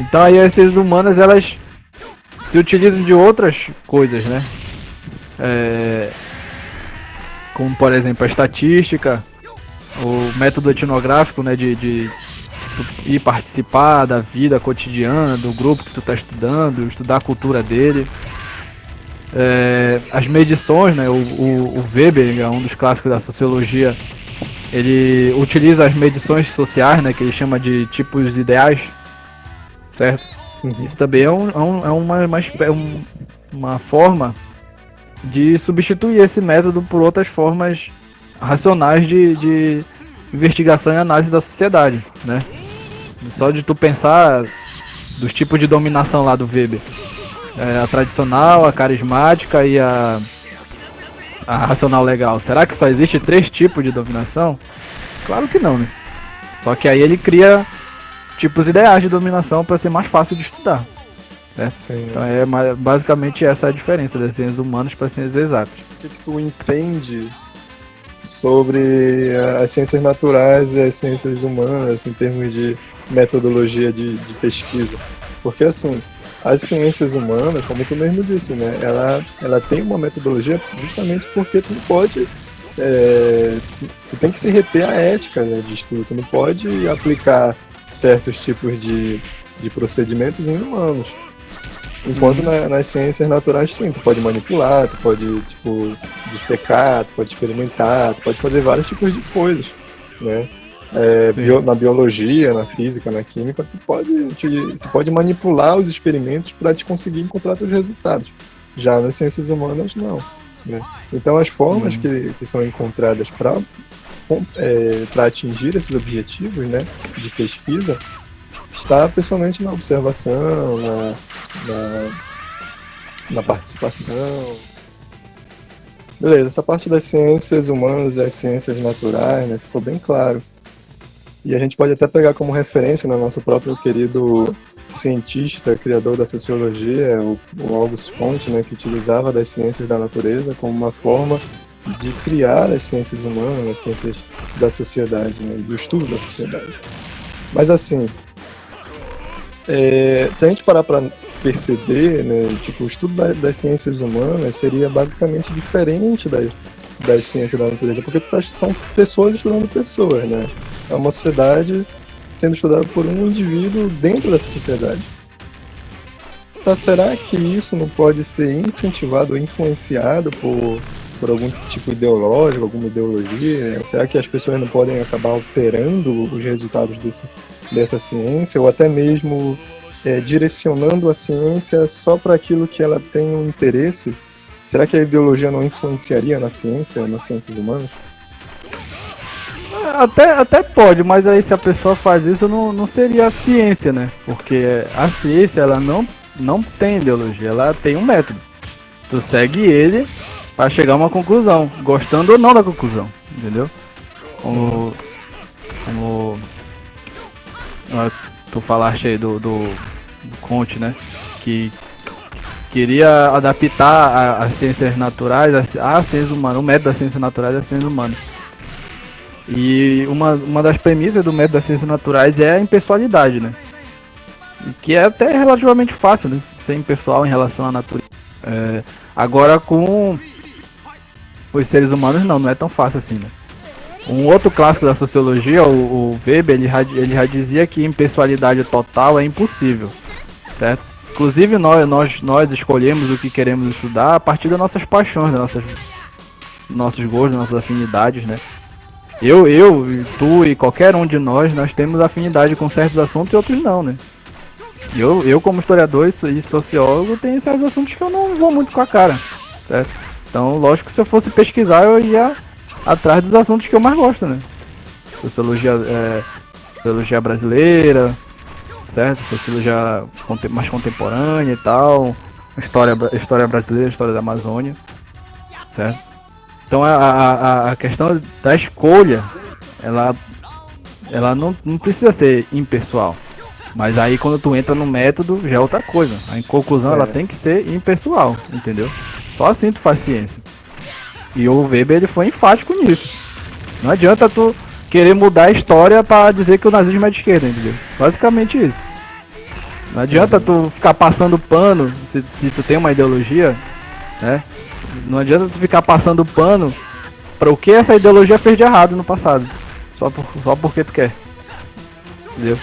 Então aí as ciências humanas, elas se utilizam de outras coisas, né? Como por exemplo a estatística, o método etnográfico, né? De ir participar da vida cotidiana do grupo que tu tá estudando, estudar a cultura dele. As medições, né? O Weber, é um dos clássicos da sociologia, ele utiliza as medições sociais, né? Que ele chama de tipos ideais, certo? Isso também é uma forma de substituir esse método por outras formas racionais de investigação e análise da sociedade, né? Só de tu pensar dos tipos de dominação lá do Weber. A tradicional, a carismática e a racional legal. Será que só existe 3 tipos de dominação? Claro que não, né? Só que aí ele cria tipos ideais de dominação para ser mais fácil de estudar, certo? Sim. Então basicamente essa é a diferença das ciências humanas para as ciências exatas. O que tu entende sobre as ciências naturais e as ciências humanas em termos de metodologia de pesquisa? Porque assim, as ciências humanas, como tu mesmo disse, né, ela tem uma metodologia justamente porque tu não pode, tu tem que se reter à ética, né, de estudo, tu não pode aplicar certos tipos de procedimentos em humanos. Enquanto nas ciências naturais, sim, tu pode manipular, tu pode, tipo, dissecar, tu pode experimentar, tu pode fazer vários tipos de coisas, né? Na biologia, na física, na química, tu pode manipular os experimentos para te conseguir encontrar teus resultados. Já nas ciências humanas, não, né? Então, as formas que são encontradas para atingir esses objetivos, né, de pesquisa, está pessoalmente na observação, na participação. Beleza, essa parte das ciências humanas e as ciências naturais, né, ficou bem claro. E a gente pode até pegar como referência, né, nosso próprio querido cientista, criador da sociologia, o Auguste Comte, né, que utilizava das ciências da natureza como uma forma de criar as ciências humanas, as ciências da sociedade, né, do estudo da sociedade. Mas assim, se a gente parar para perceber, né, tipo, o estudo das ciências humanas seria basicamente diferente das ciências da natureza, porque são pessoas estudando pessoas, né? É uma sociedade sendo estudada por um indivíduo dentro dessa sociedade. Tá, será que isso não pode ser incentivado ou influenciado por algum tipo ideológico, alguma ideologia? Será que as pessoas não podem acabar alterando os resultados dessa ciência, ou até mesmo direcionando a ciência só para aquilo que ela tem um interesse? Será que a ideologia não influenciaria na ciência, nas ciências humanas? Até pode, mas aí se a pessoa faz isso, não seria a ciência, né? Porque a ciência, ela não tem ideologia, ela tem um método. Tu segue ele para chegar a uma conclusão, gostando ou não da conclusão, entendeu? Como tu falaste aí do Comte, né? Que queria adaptar as ciências naturais às ciências humanas, o método das ciências naturais às ciências humanas. E uma das premissas do método das ciências naturais é a impessoalidade, né? Que é até relativamente fácil, né? Ser impessoal em relação à natureza. Agora com os seres humanos não é tão fácil assim, né? Um outro clássico da sociologia, o Weber, ele já dizia que impessoalidade total é impossível, certo? Inclusive nós escolhemos o que queremos estudar a partir das nossas paixões, nossos gostos, das nossas afinidades, né? Eu, tu e qualquer um de nós temos afinidade com certos assuntos e outros não, né? Eu como historiador e sociólogo, tem certos assuntos que eu não vou muito com a cara, certo? Então, lógico que se eu fosse pesquisar, eu ia atrás dos assuntos que eu mais gosto, né? Sociologia brasileira, certo? Sociologia mais contemporânea e tal, história brasileira, história da Amazônia, certo? Então a questão da escolha, ela não precisa ser impessoal. Mas aí quando tu entra no método, já é outra coisa. A conclusão ela tem que ser impessoal, entendeu? Só assim tu faz ciência. E o Weber ele foi enfático nisso. Não adianta tu querer mudar a história para dizer que o nazismo é de esquerda, entendeu? Basicamente isso. Não adianta tu ficar passando pano, se tu tem uma ideologia, né? Não adianta tu ficar passando pano para o que essa ideologia fez de errado no passado. Só porque tu quer. Entendeu?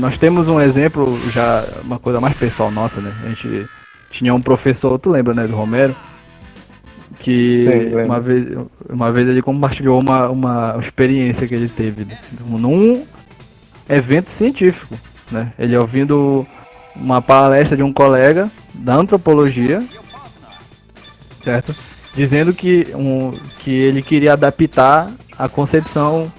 Nós temos um exemplo, já uma coisa mais pessoal nossa, né? A gente tinha um professor, tu lembra, né, do Romero? Que sim, uma vez ele compartilhou uma experiência que ele teve num evento científico, né? Ele ouvindo uma palestra de um colega da antropologia, certo? Dizendo que ele queria adaptar a concepção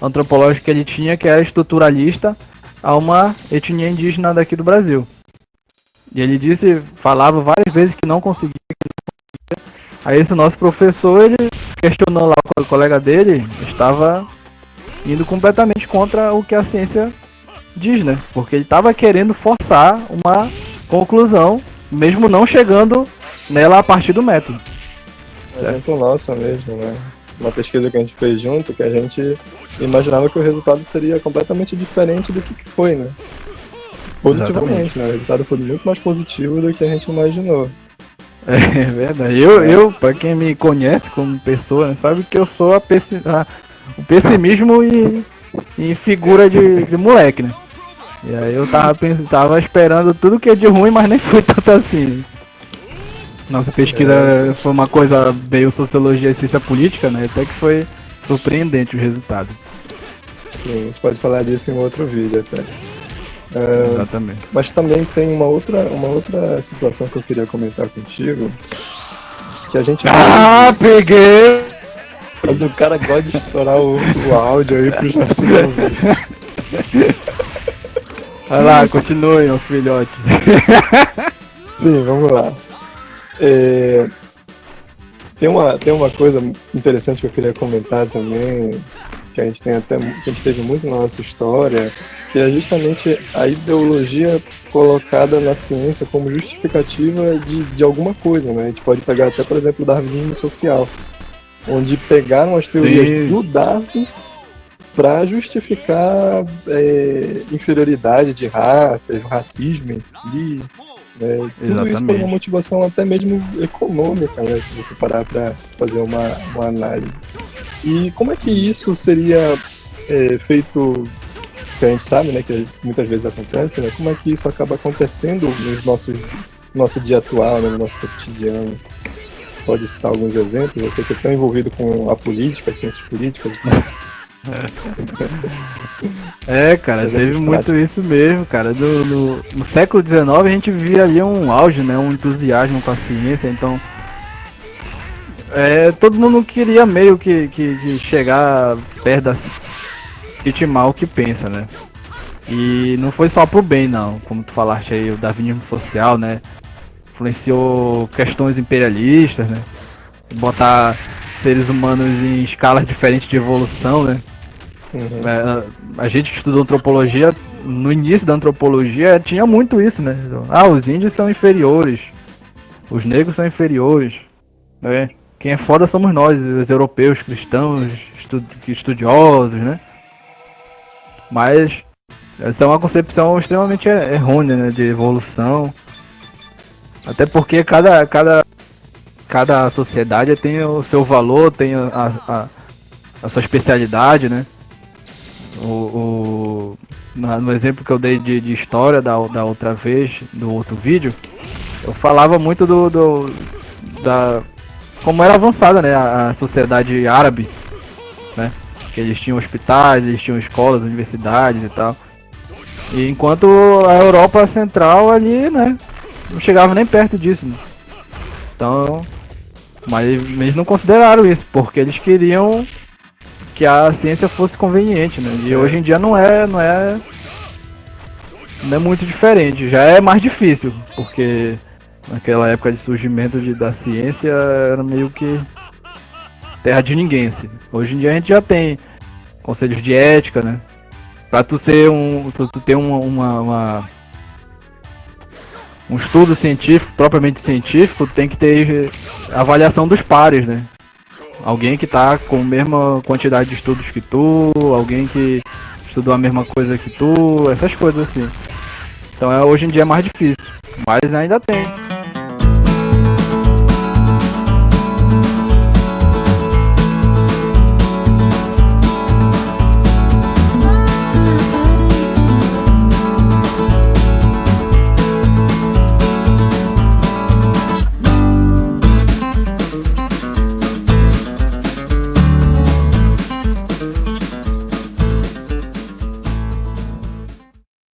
antropológica que ele tinha, que era estruturalista, a uma etnia indígena daqui do Brasil. E ele falava várias vezes que não conseguia. Aí esse nosso professor, ele questionou lá o colega dele, estava indo completamente contra o que a ciência diz, né? Porque ele estava querendo forçar uma conclusão, mesmo não chegando nela a partir do método. Exemplo nosso mesmo, né? Uma pesquisa que a gente fez junto, que a gente imaginava que o resultado seria completamente diferente do que foi, né? Positivamente, né? O resultado foi muito mais positivo do que a gente imaginou. É verdade. Eu, pra quem me conhece como pessoa, né, sabe que eu sou o pessimismo e figura de moleque, né? E aí eu tava esperando tudo que é de ruim, mas nem foi tanto assim. Nossa pesquisa foi uma coisa meio sociologia e ciência política, né? Até que foi surpreendente o resultado. Sim, a gente pode falar disso em um outro vídeo até. Exatamente. Mas também tem uma outra situação que eu queria comentar contigo. Que a gente... peguei! Mas o cara gosta de estourar o áudio aí pros nossos ouvintes. Vai lá, continue, meu filhote. Sim, vamos lá. Tem uma coisa interessante que eu queria comentar também, que a gente teve muito na nossa história, que é justamente a ideologia colocada na ciência como justificativa de alguma coisa, né? A gente pode pegar até, por exemplo, o darwinismo social, onde pegaram as teorias do Darwin para justificar inferioridade de raças, o racismo em si, né? Tudo isso por uma motivação até mesmo econômica, né? Se você parar para fazer uma análise. E como é que isso seria feito, que a gente sabe, né, que muitas vezes acontece, né? Como é que isso acaba acontecendo no nosso dia atual, né, no nosso cotidiano? Pode citar alguns exemplos? Você que é tão envolvido com a política, as ciências políticas. Cara, teve muito isso mesmo, cara. No século XIX a gente via ali um auge, né, um entusiasmo com a ciência, então todo mundo queria meio que chegar perto da ciência, legitimar o que pensa, né? E não foi só pro bem, não. Como tu falaste aí, o darwinismo social, né? Influenciou questões imperialistas, né? Botar seres humanos em escalas diferentes de evolução, né? Uhum. A gente que estudou antropologia, no início da antropologia, tinha muito isso, né? Os índios são inferiores, os negros são inferiores, né? Quem é foda somos nós, os europeus, cristãos, estudiosos, né? Mas essa é uma concepção extremamente errônea, né, de evolução. Até porque cada sociedade tem o seu valor, tem a sua especialidade, né? No exemplo que eu dei de história da outra vez, do outro vídeo, eu falava muito como era avançada, né, a sociedade árabe, né? Que eles tinham hospitais, eles tinham escolas, universidades e tal. E enquanto a Europa Central ali, né, não chegava nem perto disso, né? Então, mas eles não consideraram isso, porque eles queriam que a ciência fosse conveniente, né? E hoje em dia não é muito diferente, já é mais difícil, porque naquela época de surgimento da ciência era meio que terra de ninguém, assim. Hoje em dia a gente já tem conselhos de ética, né? Pra tu ter um estudo científico, propriamente científico, tem que ter avaliação dos pares, né? Alguém que tá com a mesma quantidade de estudos que tu, alguém que estudou a mesma coisa que tu, essas coisas assim. Então hoje em dia é mais difícil, mas ainda tem.